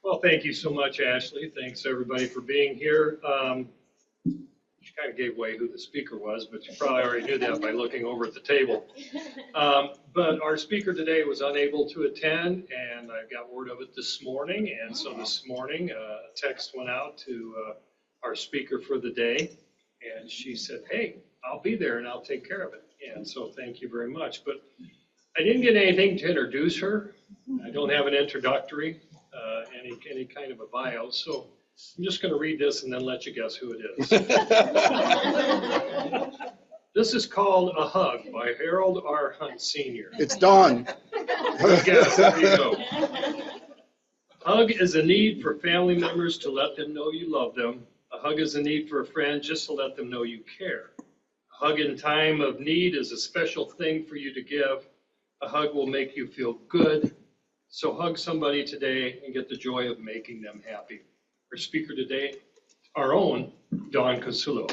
Well, thank you so much, Ashley. Thanks, everybody, for being here. She kind of gave away who the speaker was, but you probably already knew that by looking over at the table. But our speaker today was unable to attend, and I got word of it this morning. And so this morning, a text went out to our speaker for the day, and she said, hey, I'll be there and I'll take care of it. And so thank you very much. But I didn't get anything to introduce her. I don't have an introductory, any kind of a bio. So I'm just going to read this and then let you guess who it is. This is called A Hug by Harold R. Hunt Sr. It's Dawn. Yes, there you go. Hug is a need for family members to let them know you love them. A hug is a need for a friend just to let them know you care. A hug in time of need is a special thing for you to give. A hug will make you feel good. So hug somebody today and get the joy of making them happy. Our speaker today, our own Dawn Cassulo.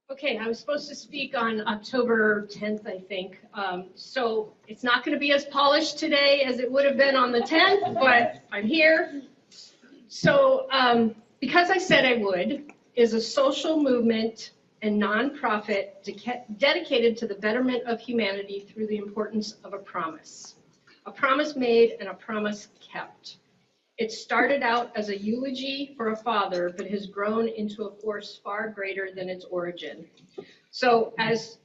Okay, I was supposed to speak on October 10th, I think. So it's not going to be as polished today as it would have been on the 10th, but I'm here. So Because I Said I Would is a social movement and nonprofit dedicated to the betterment of humanity through the importance of a promise made and a promise kept. It started out as a eulogy for a father, but has grown into a force far greater than its origin. So as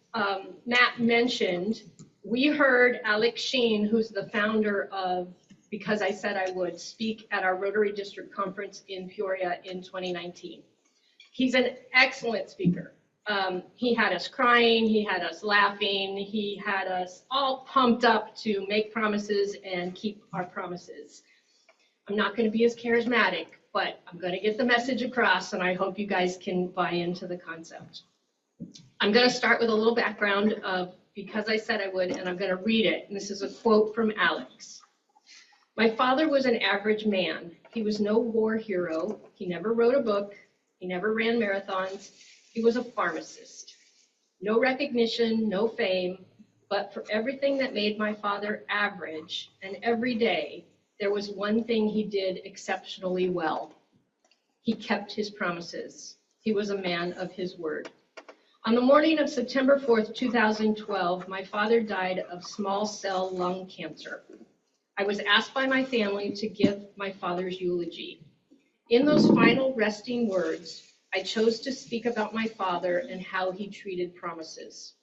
Matt mentioned, we heard Alex Sheen, who's the founder of Because I Said I Would, speak at our Rotary District Conference in Peoria in 2019. He's an excellent speaker. He had us crying, he had us laughing, he had us all pumped up to make promises and keep our promises. I'm not going to be as charismatic, but I'm going to get the message across, and I hope you guys can buy into the concept. I'm going to start with a little background of Because I Said I Would, and I'm going to read it. And this is a quote from Alex. My father was an average man. He was no war hero. He never wrote a book. He never ran marathons. He was a pharmacist. No recognition, no fame, but for everything that made my father average, and every day, there was one thing he did exceptionally well. He kept his promises. He was a man of his word. On the morning of September 4th, 2012, my father died of small cell lung cancer. I was asked by my family to give my father's eulogy. In those final resting words, I chose to speak about my father and how he treated promises.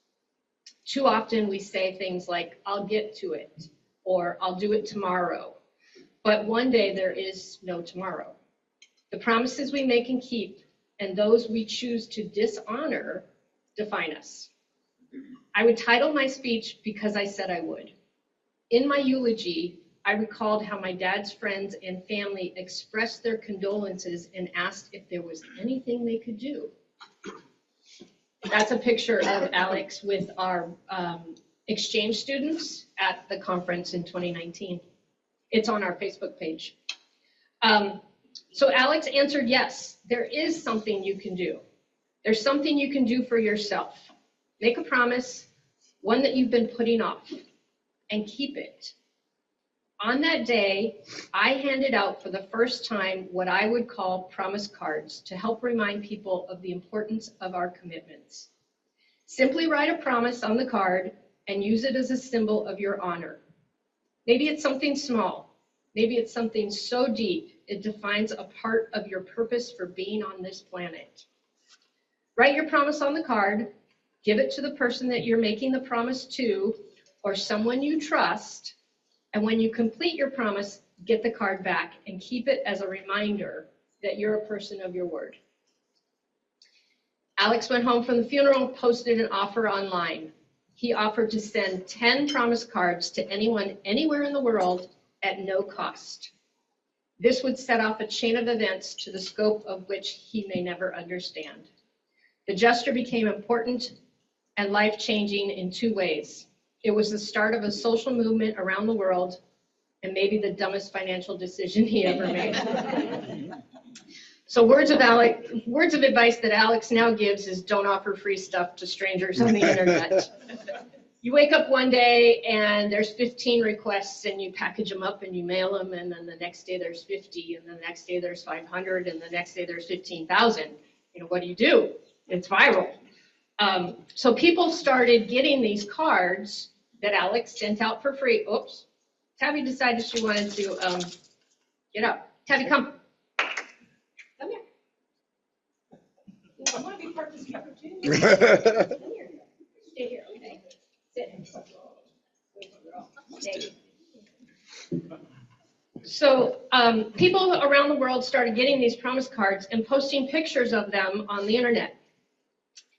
Too often we say things like, I'll get to it, or I'll do it tomorrow. But one day there is no tomorrow. The promises we make and keep, and those we choose to dishonor, define us. I would title my speech Because I Said I Would. In my eulogy, I recalled how my dad's friends and family expressed their condolences and asked if there was anything they could do. That's a picture of Alex with our exchange students at the conference in 2019. It's on our Facebook page. So Alex answered, yes, there is something you can do. There's something you can do for yourself. Make a promise, one that you've been putting off, and keep it. On that day, I handed out for the first time what I would call promise cards to help remind people of the importance of our commitments. Simply write a promise on the card and use it as a symbol of your honor. Maybe it's something small. Maybe it's something so deep it defines a part of your purpose for being on this planet. Write your promise on the card, give it to the person that you're making the promise to, or someone you trust, and when you complete your promise, get the card back and keep it as a reminder that you're a person of your word. Alex went home from the funeral, posted an offer online. He offered to send 10 promise cards to anyone anywhere in the world at no cost. This would set off a chain of events to the scope of which he may never understand. The gesture became important and life-changing in two ways. It was the start of a social movement around the world, and maybe the dumbest financial decision he ever made. So words of advice that Alex now gives is don't offer free stuff to strangers on the internet. You wake up one day and there's 15 requests and you package them up and you mail them, and then the next day there's 50, and the next day there's 500, and the next day there's 15,000. You know, what do? It's viral. So people started getting these cards that Alex sent out for free. Oops. Tabby decided she wanted to get up. Tabby, come. Come here. I want to be part of this cover too. Come here. Stay here, okay? Sit. Stay. So people around the world started getting these promise cards and posting pictures of them on the internet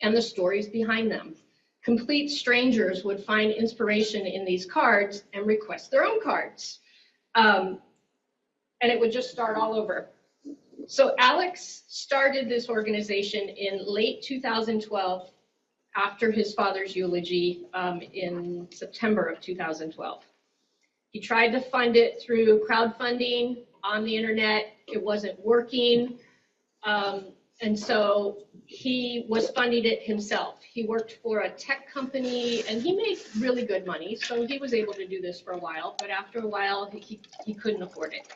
and the stories behind them. Complete strangers would find inspiration in these cards and request their own cards. And it would just start all over. So Alex started this organization in late 2012 after his father's eulogy in September of 2012. He tried to fund it through crowdfunding on the internet. It wasn't working. And so he was funding it himself. He worked for a tech company and he made really good money. So he was able to do this for a while, but after a while he couldn't afford it.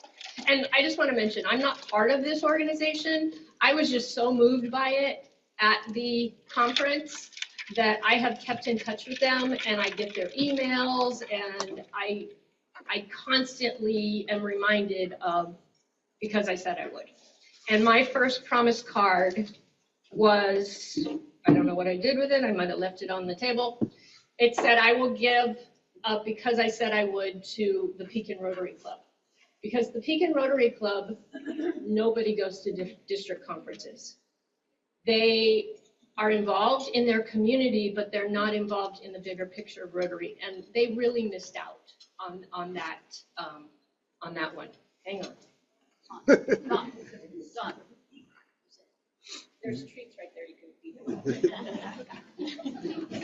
And I just want to mention, I'm not part of this organization. I was just so moved by it at the conference that I have kept in touch with them, and I get their emails, and I constantly am reminded of, because I said I would. And my first promise card was, I don't know what I did with it. I might have left it on the table. It said, I will give, because I said I would, to the Pekin Rotary Club. Because the Pekin Rotary Club, nobody goes to district conferences. They are involved in their community, but they're not involved in the bigger picture of Rotary. And they really missed out on that one. Hang on. Don. There's treats right there. You can feed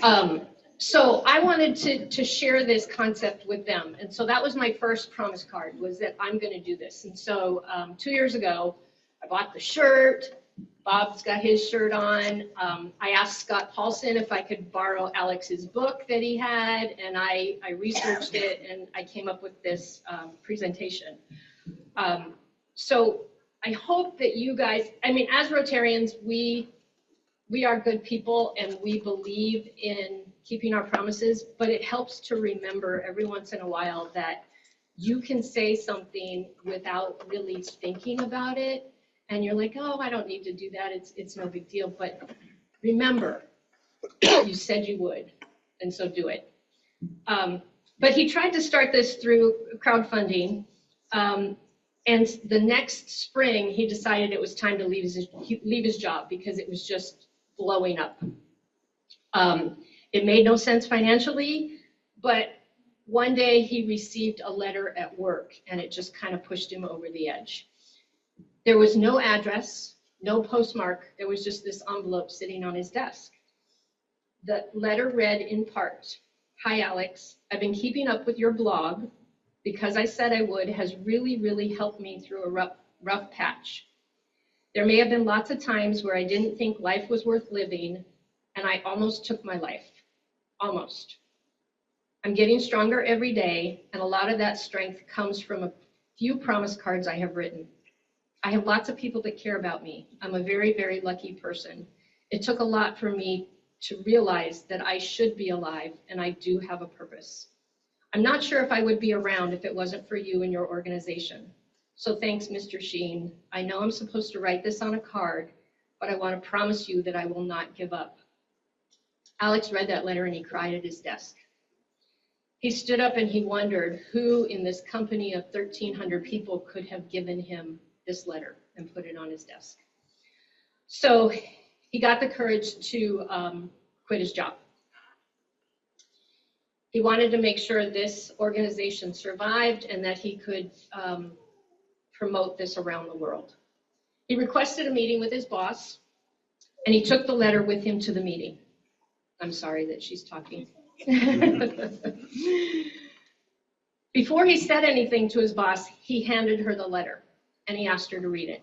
them. So I wanted to share this concept with them. And so that was my first promise card, was that I'm going to do this. And so 2 years ago, I bought the shirt. Bob's got his shirt on. I asked Scott Paulson if I could borrow Alex's book that he had, and I researched it, and I came up with this presentation. So I hope that you guys, I mean, as Rotarians, we are good people, and we believe in keeping our promises, but it helps to remember every once in a while that you can say something without really thinking about it. And you're like, oh, I don't need to do that. It's no big deal. But remember, you said you would, and so do it. But he tried to start this through crowdfunding. And the next spring, he decided it was time to leave his job because it was just blowing up. It made no sense financially, but one day he received a letter at work, and it just kind of pushed him over the edge. There was no address, no postmark. There was just this envelope sitting on his desk. The letter read in part, "Hi, Alex. I've been keeping up with your blog because I said I would has really, really helped me through a rough patch. There may have been lots of times where I didn't think life was worth living, and I almost took my life. Almost. I'm getting stronger every day, and a lot of that strength comes from a few promise cards I have written. I have lots of people that care about me. I'm a very, very lucky person. It took a lot for me to realize that I should be alive, and I do have a purpose. I'm not sure if I would be around if it wasn't for you and your organization. So thanks, Mr. Sheen. I know I'm supposed to write this on a card, but I want to promise you that I will not give up." Alex read that letter and he cried at his desk. He stood up and he wondered who in this company of 1,300 people could have given him this letter and put it on his desk. So he got the courage to quit his job. He wanted to make sure this organization survived and that he could promote this around the world. He requested a meeting with his boss, and he took the letter with him to the meeting. I'm sorry that she's talking. Before he said anything to his boss, he handed her the letter, and he asked her to read it.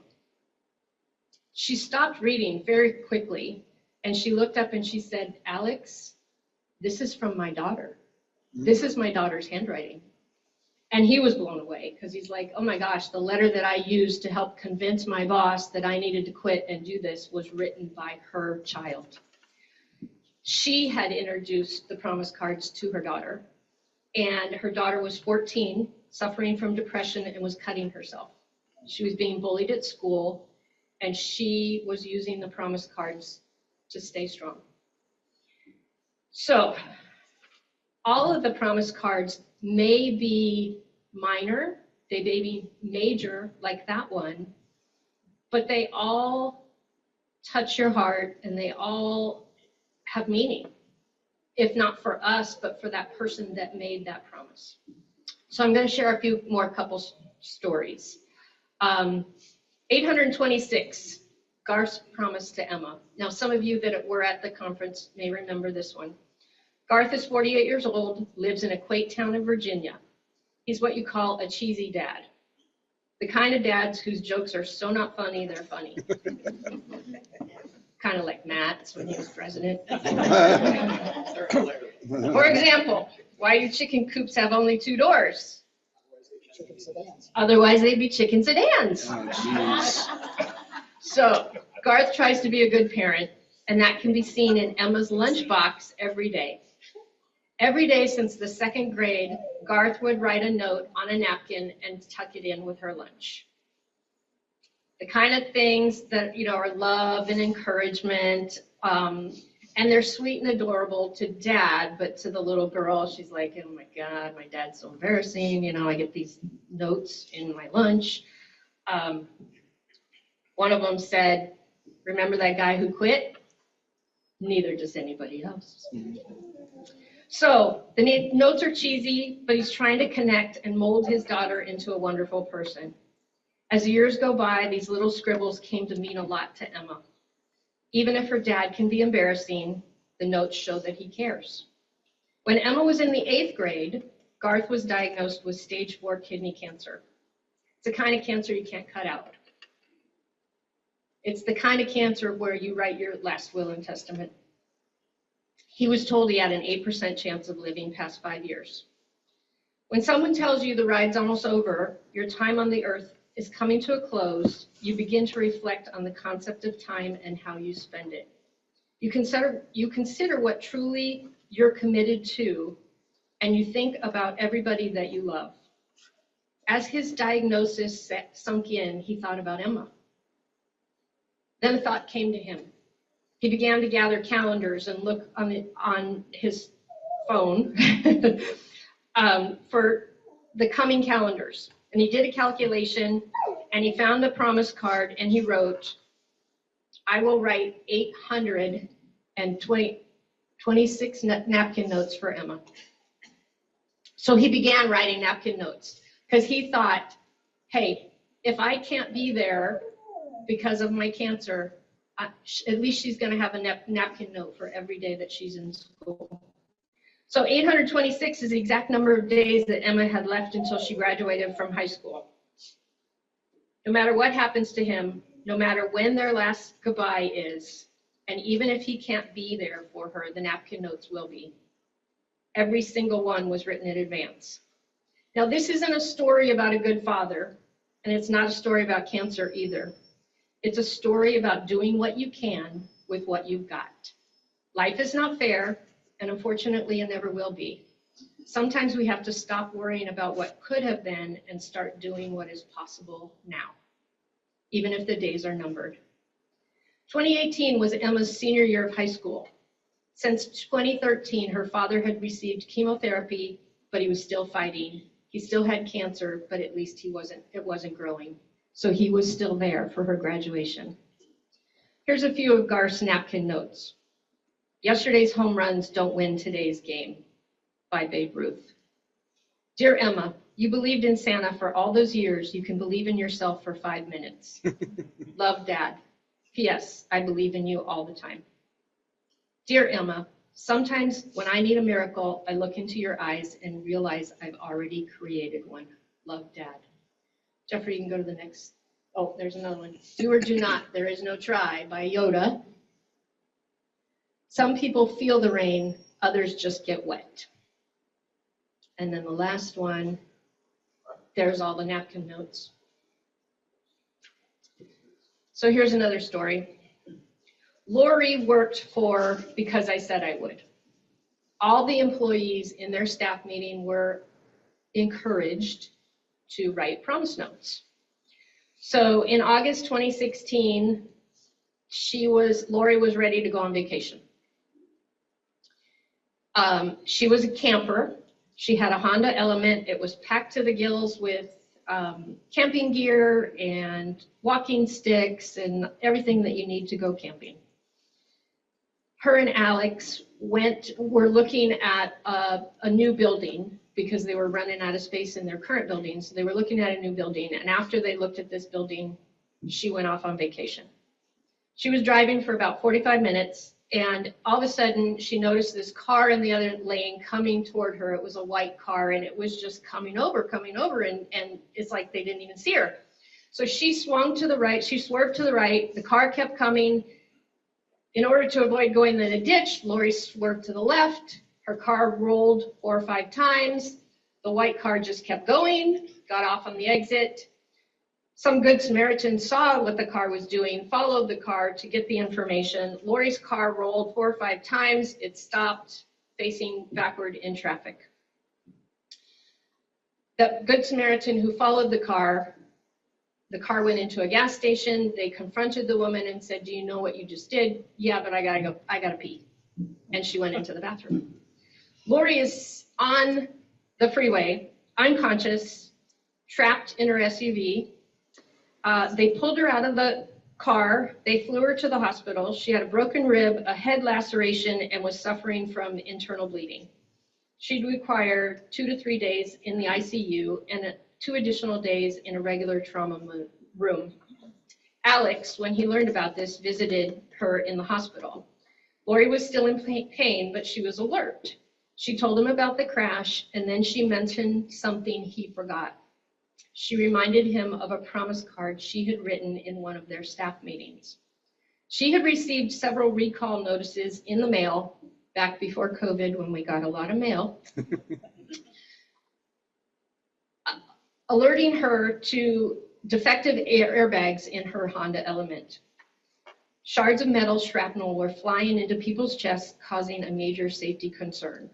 She stopped reading very quickly, and she looked up and she said, "Alex, this is from my daughter. This is my daughter's handwriting. And he was blown away because he's like, oh my gosh, the letter that I used to help convince my boss that I needed to quit and do this was written by her child. She had introduced the promise cards to her daughter, and her daughter was 14, suffering from depression, and was cutting herself. She was being bullied at school, and she was using the promise cards to stay strong. So all of the promise cards may be minor, they may be major like that one, but they all touch your heart and they all have meaning, if not for us, but for that person that made that promise. So I'm going to share a few more couple stories. 826, Garth's promise to Emma. Now, some of you that were at the conference may remember this one. Garth is 48 years old, lives in a quaint town in Virginia. He's what you call a cheesy dad. The kind of dads whose jokes are so not funny, they're funny. Kind of like Matt's when he was president. For example, why do chicken coops have only 2 doors? Otherwise, they'd be chicken sedans. So Garth tries to be a good parent, and that can be seen in Emma's lunchbox every day. Every day since the 2nd grade, Garth would write a note on a napkin and tuck it in with her lunch. The kind of things that, are love and encouragement, and they're sweet and adorable to dad, but to the little girl, she's like, oh my God, my dad's so embarrassing. I get these notes in my lunch. One of them said, remember that guy who quit? Neither does anybody else. So the notes are cheesy, but he's trying to connect and mold his daughter into a wonderful person. As the years go by, these little scribbles came to mean a lot to Emma. Even if her dad can be embarrassing, the notes show that he cares. When Emma was in the 8th grade, Garth was diagnosed with stage 4 kidney cancer. It's the kind of cancer you can't cut out. It's the kind of cancer where you write your last will and testament. He was told he had an 8% chance of living past 5 years. When someone tells you the ride's almost over, your time on the earth is coming to a close, you begin to reflect on the concept of time and how you spend it. You consider what truly you're committed to, and you think about everybody that you love. As his diagnosis sunk in, he thought about Emma. Then a thought came to him. He began to gather calendars and look on his phone for the coming calendars. And he did a calculation, and he found a promise card, and he wrote, I will write 826 napkin notes for Emma. So he began writing napkin notes because he thought, hey, if I can't be there because of my cancer, at least she's going to have a napkin note for every day that she's in school. So 826 is the exact number of days that Emma had left until she graduated from high school. No matter what happens to him, no matter when their last goodbye is, and even if he can't be there for her, the napkin notes will be. Every single one was written in advance. Now, this isn't a story about a good father, and it's not a story about cancer either. It's a story about doing what you can with what you've got. Life is not fair, and unfortunately, it never will be. Sometimes we have to stop worrying about what could have been and start doing what is possible now, even if the days are numbered. 2018 was Emma's senior year of high school. Since 2013, her father had received chemotherapy, but he was still fighting. He still had cancer, but at least it wasn't growing. So he was still there for her graduation. Here's a few of Garth's napkin notes. Yesterday's home runs don't win today's game, by Babe Ruth. Dear Emma, you believed in Santa for all those years. You can believe in yourself for 5 minutes. Love, Dad. P.S. I believe in you all the time. Dear Emma, sometimes when I need a miracle, I look into your eyes and realize I've already created one. Love, Dad. Jeffrey, you can go to the next. Oh, there's another one. Do or do not, there is no try, by Yoda. Some people feel the rain, others just get wet. And then the last one, there's all the napkin notes. So here's another story. Lori worked for Because I Said I Would. All the employees in their staff meeting were encouraged to write promise notes. So in August 2016, Lori was ready to go on vacation. She was a camper. She had a Honda Element. It was packed to the gills with camping gear and walking sticks and everything that you need to go camping. Her and Alex were looking at a new building because they were running out of space in their current building. So they were looking at a new building. And after they looked at this building, she went off on vacation. She was driving for about 45 minutes. And all of a sudden, she noticed this car in the other lane coming toward her. It was a white car, and it was just coming over, and it's like they didn't even see her. So she swung to the right. She swerved to the right. The car kept coming. In order to avoid going in a ditch, Lori swerved to the left. Her car rolled 4 or 5 times. The white car just kept going, got off on the exit. Some good Samaritans saw what the car was doing, followed the car to get the information. Lori's car rolled 4 or 5 times. It stopped, facing backward in traffic. The good Samaritan who followed the car went into a gas station. They confronted the woman and said, "Do you know what you just did?" "Yeah, but I gotta go. I gotta pee." And she went into the bathroom. Lori is on the freeway, unconscious, trapped in her SUV. They pulled her out of the car. They flew her to the hospital. She had a broken rib, a head laceration, and was suffering from internal bleeding. She'd require 2 to 3 days in the ICU and 2 additional days in a regular trauma room. Alex, when he learned about this, visited her in the hospital. Lori was still in pain, but she was alert. She told him about the crash, and then she mentioned something he forgot. She reminded him of a promise card she had written in one of their staff meetings. She had received several recall notices in the mail back before COVID, when we got a lot of mail, alerting her to defective airbags in her Honda Element. Shards of metal shrapnel were flying into people's chests, causing a major safety concern.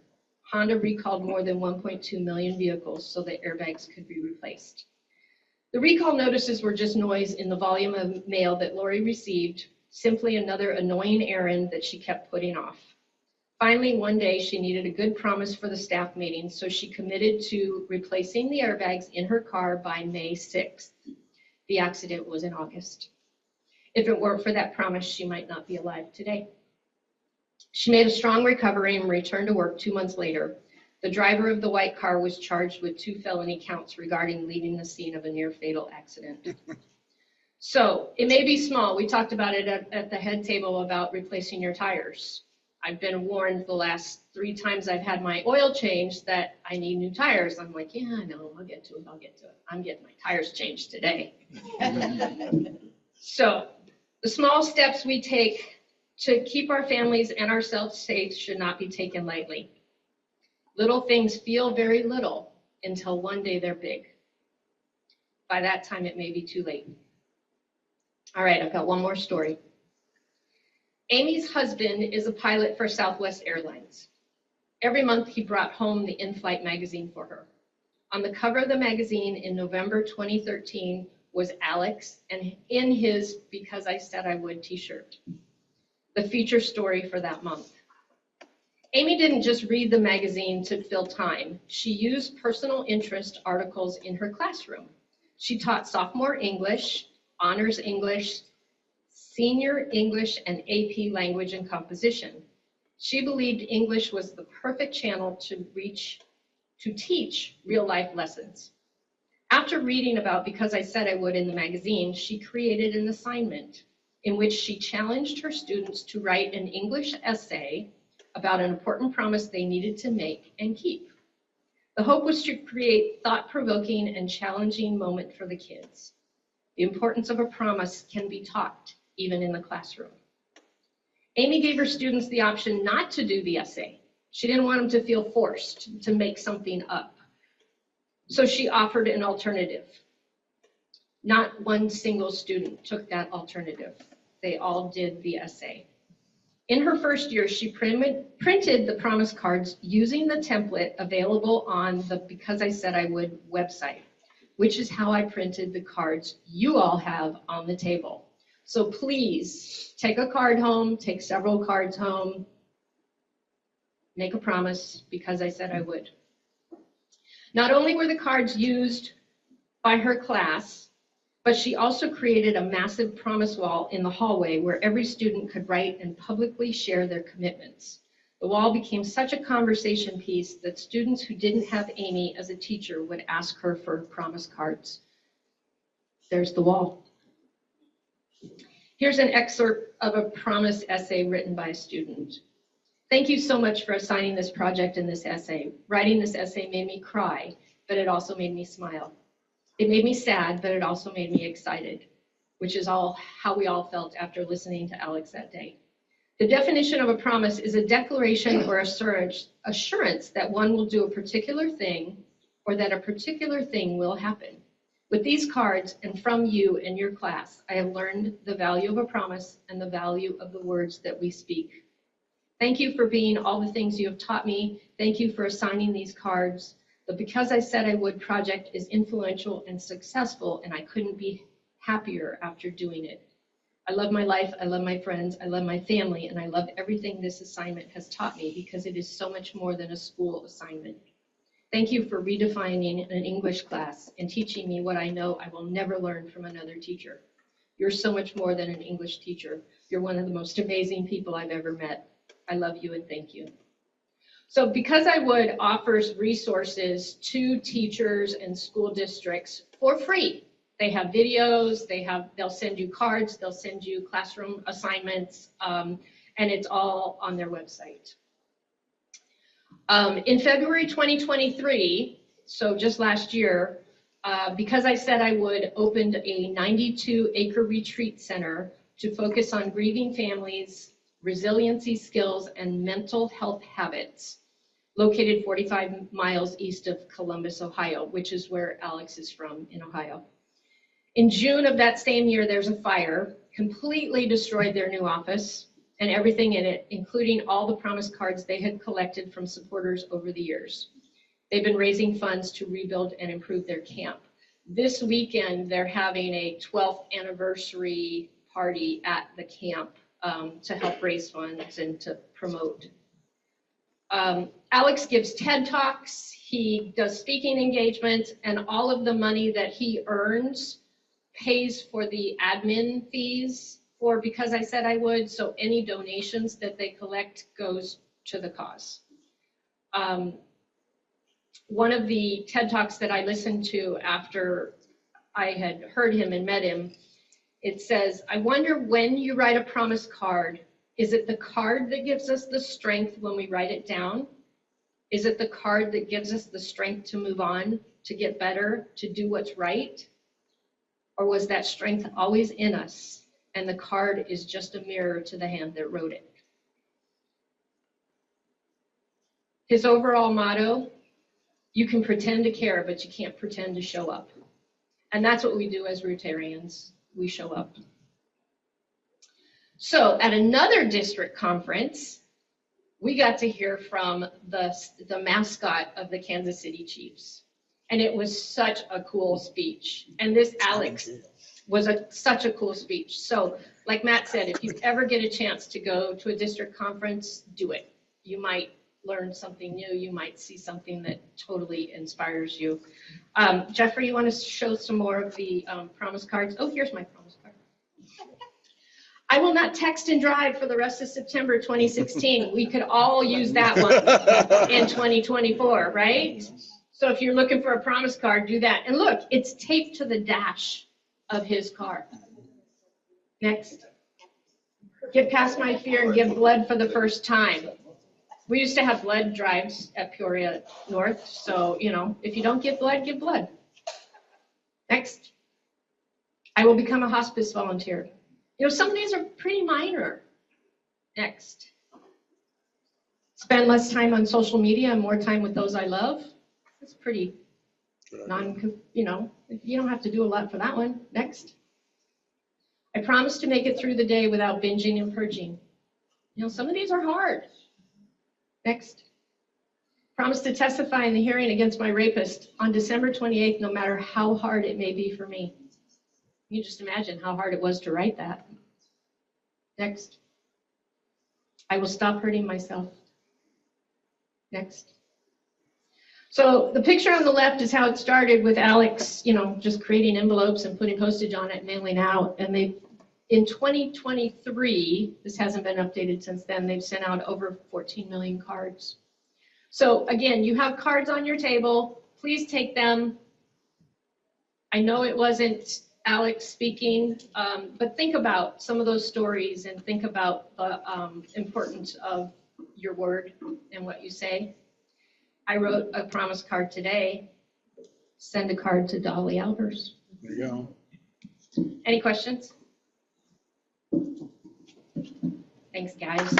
Honda recalled more than 1.2 million vehicles so that airbags could be replaced. The recall notices were just noise in the volume of mail that Lori received, simply another annoying errand that she kept putting off. Finally, one day, she needed a good promise for the staff meeting, so she committed to replacing the airbags in her car by May 6th. The accident was in August. If it weren't for that promise, she might not be alive today. She made a strong recovery and returned to work 2 months later. The driver of the white car was charged with 2 felony counts regarding leaving the scene of a near-fatal accident. So it may be small. We talked about it at the head table about replacing your tires. I've been warned the last 3 times I've had my oil changed that I need new tires. I'm like, yeah, I know, I'll get to it. I'm getting my tires changed today. So the small steps we take to keep our families and ourselves safe should not be taken lightly. Little things feel very little until one day they're big. By that time, it may be too late. All right, I've got one more story. Amy's husband is a pilot for Southwest Airlines. Every month, he brought home the in-flight magazine for her. On the cover of the magazine in November 2013 was Alex, and in his Because I Said I Would t-shirt, the feature story for that month. Amy didn't just read the magazine to fill time. She used personal interest articles in her classroom. She taught sophomore English, honors English, senior English, and AP language and composition. She believed English was the perfect channel to teach real-life lessons. After reading about Because I Said I Would in the magazine, she created an assignment in which she challenged her students to write an English essay about an important promise they needed to make and keep. The hope was to create thought-provoking and challenging moment for the kids. The importance of a promise can be taught even in the classroom. Amy gave her students the option not to do the essay. She didn't want them to feel forced to make something up. So she offered an alternative. Not one single student took that alternative. They all did the essay. In her first year, she printed the promise cards using the template available on the Because I Said I Would website, which is how I printed the cards you all have on the table. So please take a card home, take several cards home, make a promise because I said I would. Not only were the cards used by her class, but she also created a massive promise wall in the hallway where every student could write and publicly share their commitments. The wall became such a conversation piece that students who didn't have Amy as a teacher would ask her for promise cards. There's the wall. Here's an excerpt of a promise essay written by a student. Thank you so much for assigning this project and this essay. Writing this essay made me cry, but it also made me smile. It made me sad, but it also made me excited, which is how we all felt after listening to Alex that day. The definition of a promise is a declaration or assurance that one will do a particular thing or that a particular thing will happen. With these cards and from you and your class, I have learned the value of a promise and the value of the words that we speak. Thank you for being all the things you have taught me. Thank you for assigning these cards. The Because I Said I Would project is influential and successful, and I couldn't be happier after doing it. I love my life, I love my friends, I love my family, and I love everything this assignment has taught me because it is so much more than a school assignment. Thank you for redefining an English class and teaching me what I know I will never learn from another teacher. You're so much more than an English teacher. You're one of the most amazing people I've ever met. I love you and thank you. So Because I Would offers resources to teachers and school districts for free. They have videos, they'll send you cards, they'll send you classroom assignments, and it's all on their website. In February 2023, so just last year, Because I Said I Would opened a 92-acre retreat center to focus on grieving families, resiliency skills, and mental health habits, located 45 miles east of Columbus, Ohio, which is where Alex is from in Ohio. In June of that same year, there's a fire, completely destroyed their new office and everything in it, including all the promise cards they had collected from supporters over the years. They've been raising funds to rebuild and improve their camp. This weekend, they're having a 12th anniversary party at the camp to help raise funds and to promote. Alex gives TED Talks, he does speaking engagements, and all of the money that he earns pays for the admin fees for Because I Said I Would, so any donations that they collect goes to the cause. One of the TED Talks that I listened to after I had heard him and met him, it says, I wonder when you write a promise card, is it the card that gives us the strength when we write it down? Is it the card that gives us the strength to move on, to get better, to do what's right? Or was that strength always in us and the card is just a mirror to the hand that wrote it? His overall motto, you can pretend to care, but you can't pretend to show up. And that's what we do as Rotarians, we show up. So at another district conference, we got to hear from the mascot of the Kansas City Chiefs. And it was such a cool speech. And this Alex was such a cool speech. So like Matt said, if you ever get a chance to go to a district conference, do it. You might learn something new. You might see something that totally inspires you. Jeffrey, you want to show some more of the promise cards? Oh, here's my promise card. I will not text and drive for the rest of September 2016. We could all use that one in 2024, right? So if you're looking for a promise card, do that. And look, it's taped to the dash of his car. Next. Get past my fear and give blood for the first time. We used to have blood drives at Peoria-North. So, you know, if you don't give blood, give blood. Next. I will become a hospice volunteer. You know, some of these are pretty minor. Next. Spend less time on social media and more time with those I love. That's pretty you don't have to do a lot for that one. Next. I promise to make it through the day without binging and purging. Some of these are hard. Next. Promise to testify in the hearing against my rapist on December 28th, no matter how hard it may be for me. You just imagine how hard it was to write that. Next. I will stop hurting myself. Next. So the picture on the left is how it started with Alex, just creating envelopes and putting postage on it and mailing out. And in 2023, this hasn't been updated since then, they've sent out over 14 million cards. So again, you have cards on your table. Please take them. I know it wasn't Alex speaking, but think about some of those stories and think about the importance of your word and what you say. I wrote a promise card today. Send a card to Dolly Albers. There you go. Any questions? Thanks, guys.